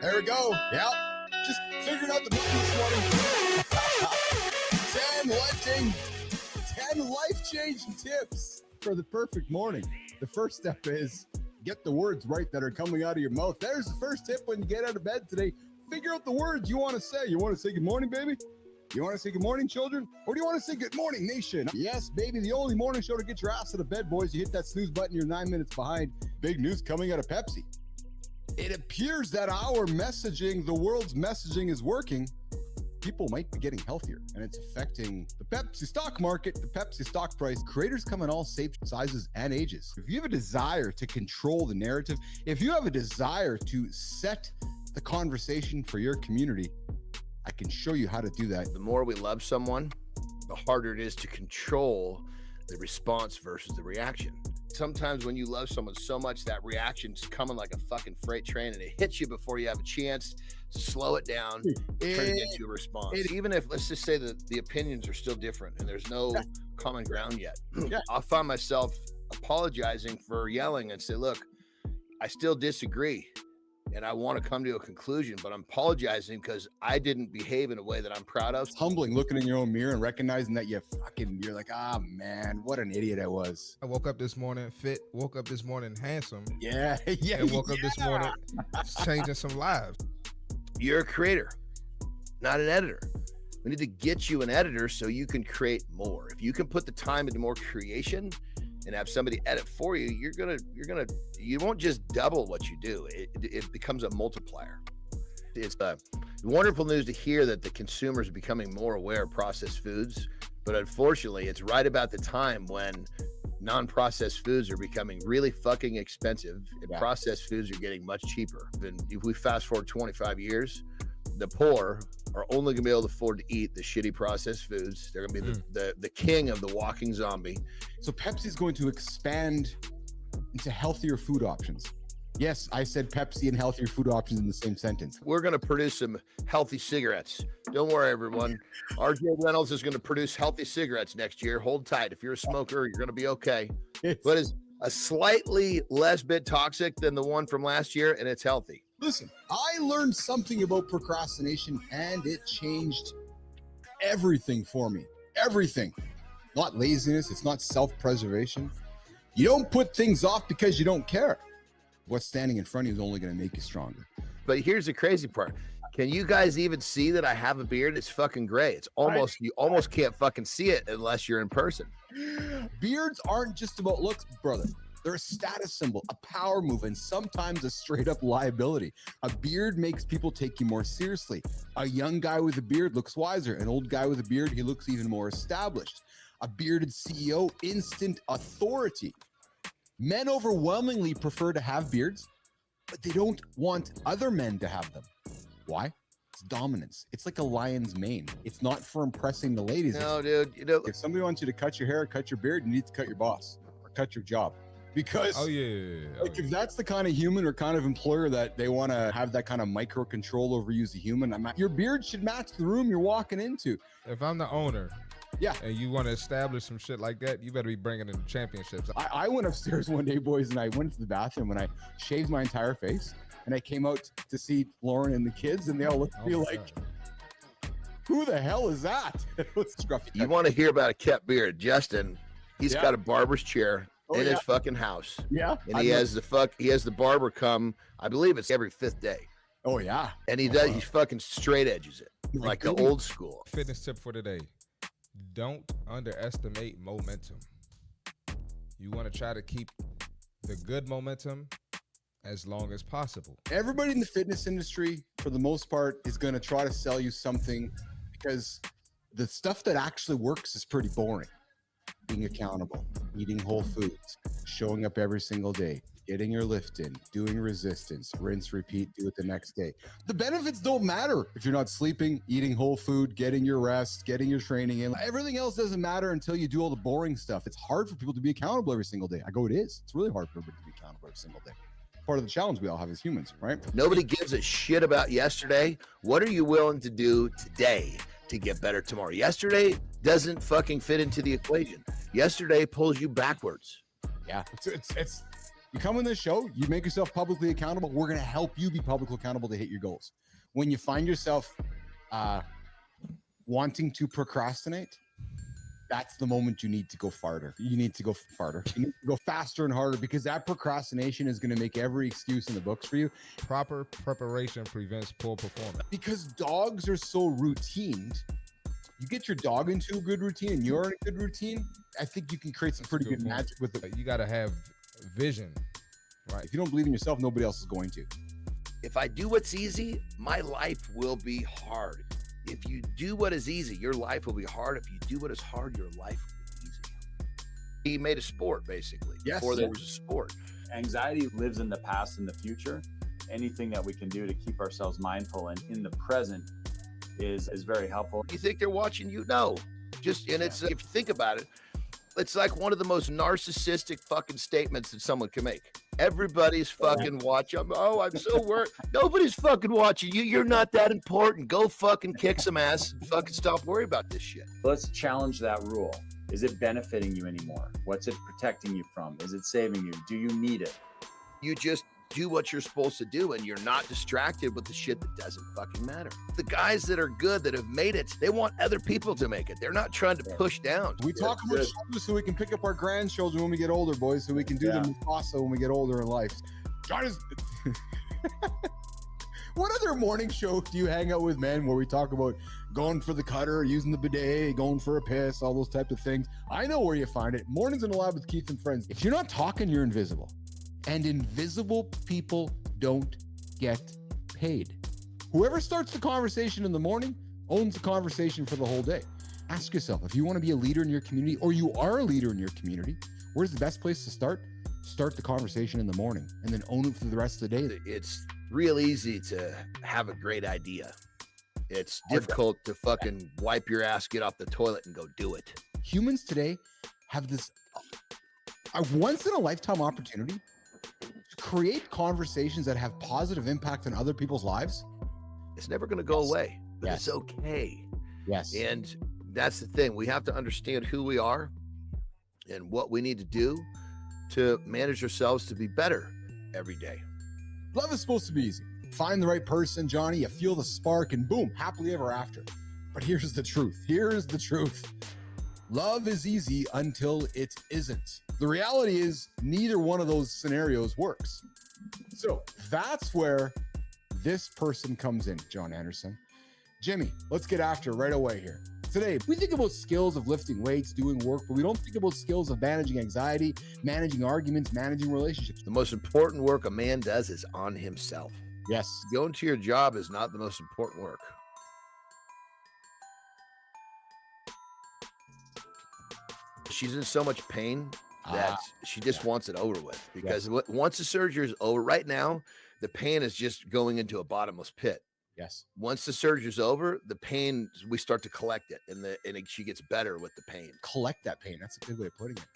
There we go. Yeah. Just figuring out the button this morning. 10 life-changing tips for the perfect morning. The first step is get the words right that are coming out of your mouth. There's the first tip when you get out of bed today. Figure out the words you want to say. You want to say good morning, baby? You want to say good morning, children? Or do you want to say good morning, nation? Yes, baby, the only morning show to get your ass out of bed, boys. You hit that snooze button, you're 9 minutes behind. Big news coming out of Pepsi. It appears that our messaging, the world's messaging is working. People might be getting healthier, and it's affecting the Pepsi stock market, the Pepsi stock price. Creators come in all shapes, sizes, and ages. If you have a desire to control the narrative, if you have a desire to set the conversation for your community, I can show you how to do that. The more we love someone, the harder it is to control the response versus the reaction. Sometimes when you love someone so much, that reaction's coming like a fucking freight train and it hits you before you have a chance to slow it down, turn it into a response. Even if, let's just say that the opinions are still different and there's no common ground yet, I'll find myself apologizing for yelling and say, look, I still disagree and I want to come to a conclusion, but I'm apologizing because I didn't behave in a way that I'm proud of. It's humbling looking in your own mirror and recognizing that you're like, ah, man, what an idiot I was. I woke up this morning fit, woke up this morning handsome. Yeah. And woke up this morning changing some lives. You're a creator, not an editor. We need to get you an editor so you can create more. If you can put the time into more creation and have somebody edit for you, you won't just double what you do. It becomes a multiplier. It's wonderful news to hear that the consumers are becoming more aware of processed foods, but unfortunately, it's right about the time when non-processed foods are becoming really fucking expensive and processed foods are getting much cheaper. And if we fast forward 25 years, the poor are only going to be able to afford to eat the shitty processed foods. They're going to be the king of the walking zombie. So Pepsi is going to expand into healthier food options. Yes, I said Pepsi and healthier food options in the same sentence. We're going to produce some healthy cigarettes. Don't worry, everyone. RJ Reynolds is going to produce healthy cigarettes next year. Hold tight. If you're a smoker, you're going to be okay. But it's a slightly less bit toxic than the one from last year, and it's healthy. Listen, I learned something about procrastination, and it changed everything for me. Everything. Not laziness. It's not self-preservation. You don't put things off because you don't care. What's standing in front of you is only going to make you stronger. But here's the crazy part. Can you guys even see that I have a beard? It's fucking gray. It's almost, you almost can't fucking see it unless you're in person. Beards aren't just about looks, brother. They're a status symbol, a power move, and sometimes a straight up liability. A beard makes people take you more seriously. A young guy with a beard looks wiser. An old guy with a beard, he looks even more established. A bearded CEO, instant authority. Men overwhelmingly prefer to have beards, but they don't want other men to have them. Why? It's dominance. It's like a lion's mane. It's not for impressing the ladies. No, dude. You know, if somebody wants you to cut your hair, cut your beard, you need to cut your boss or cut your job. Because if that's the kind of human or kind of employer that they want to have that kind of micro control over you as a human, your beard should match the room you're walking into. If I'm the owner, and you want to establish some shit like that, you better be bringing in championships. I went upstairs one day, boys, and I went to the bathroom and I shaved my entire face, and I came out to see Lauren and the kids, and they all looked at me like, who the hell is that? It was scruffy. You want to hear about a kept beard? Justin, he's got a barber's chair in his fucking house. Yeah. And he has the barber come, I believe it's every 5th day. Oh yeah. And he fucking straight edges it. Like the old school. Fitness tip for today. Don't underestimate momentum. You want to try to keep the good momentum as long as possible. Everybody in the fitness industry, for the most part, is going to try to sell you something because the stuff that actually works is pretty boring. Being accountable, eating whole foods, showing up every single day, getting your lift in, doing resistance, rinse, repeat, do it the next day. The benefits don't matter if you're not sleeping, eating whole food, getting your rest, getting your training in. Everything else doesn't matter until you do all the boring stuff. It's hard for people to be accountable every single day. I go, it is. It's really hard for everybody to be accountable every single day. Part of the challenge we all have as humans, right? Nobody gives a shit about yesterday. What are you willing to do today to get better tomorrow? Yesterday doesn't fucking fit into the equation. Yesterday pulls you backwards. Yeah, it's You come on this show, you make yourself publicly accountable. We're going to help you be publicly accountable to hit your goals. When you find yourself wanting to procrastinate, that's the moment you need to go farther. You need to go farther. You need to go faster and harder, because that procrastination is going to make every excuse in the books for you. Proper preparation prevents poor performance. Because dogs are so routined, you get your dog into a good routine and you're in a good routine, I think you can create some pretty good magic with it. You got to have vision, right? If you don't believe in yourself, nobody else is going to. If I do what's easy, my life will be hard. If you do what is easy, your life will be hard. If you do what is hard, your life will be easy. He made a sport, basically, before there was a sport. Anxiety lives in the past and the future. Anything that we can do to keep ourselves mindful and in the present is very helpful. You think they're watching you? No. It's if you think about it, it's like one of the most narcissistic fucking statements that someone can make. Everybody's fucking watching. I'm so worried. Nobody's fucking watching you. You're not that important. Go fucking kick some ass and fucking stop worrying about this shit. Let's challenge that rule. Is it benefiting you anymore? What's it protecting you from? Is it saving you? Do you need it? You just do what you're supposed to do, and you're not distracted with the shit that doesn't fucking matter. The guys that are good, that have made it, they want other people to make it. They're not trying to push down. We talk about shoulders so we can pick up our grandchildren when we get older, boys, so we can do the Mufasa when we get older in life. John is... What other morning show do you hang out with, man, where we talk about going for the cutter, using the bidet, going for a piss, all those types of things? I know where you find it. Mornings in the Lab with Keith and Friends. If you're not talking, you're invisible. And invisible people don't get paid. Whoever starts the conversation in the morning owns the conversation for the whole day. Ask yourself, if you want to be a leader in your community, or you are a leader in your community, where's the best place to start? Start the conversation in the morning and then own it for the rest of the day. It's real easy to have a great idea. It's difficult to fucking wipe your ass, get off the toilet and go do it. Humans today have this once in a lifetime opportunity to create conversations that have positive impact on other people's lives. It's never going to go away, but it's okay. Yes. And that's the thing. We have to understand who we are and what we need to do to manage ourselves to be better every day. Love is supposed to be easy. Find the right person, Johnny, you feel the spark, and boom, happily ever after. But here's the truth. Here's the truth. Love is easy until it isn't. The reality is neither one of those scenarios works. So that's where this person comes in, John Anderson. Jimmy, let's get after it right away here. Today, we think about skills of lifting weights, doing work, but we don't think about skills of managing anxiety, managing arguments, managing relationships. The most important work a man does is on himself. Yes. Going to your job is not the most important work. She's in so much pain that she just wants it over with, because once the surgery is over, right now, the pain is just going into a bottomless pit. Yes. Once the surgery is over, the pain, we start to collect it, and she gets better with the pain. Collect that pain. That's a good way of putting it.